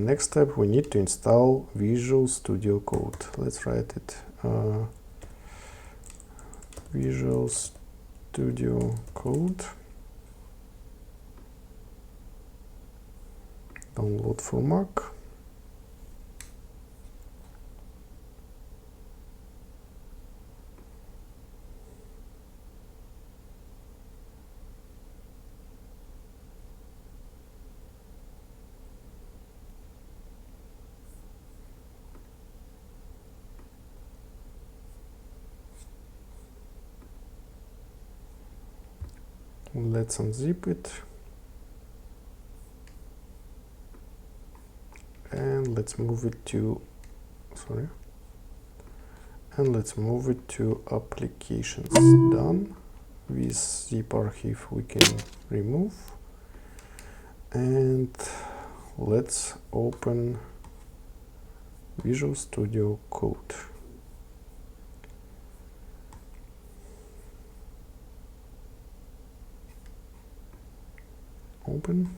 Next step, we need to install Visual Studio Code. Let's write it. Visual Studio Code. Download for Mac. Let's unzip it. And let's move it to, and let's move it to applications. Done. This zip archive we can remove. And let's open Visual Studio Code. Open.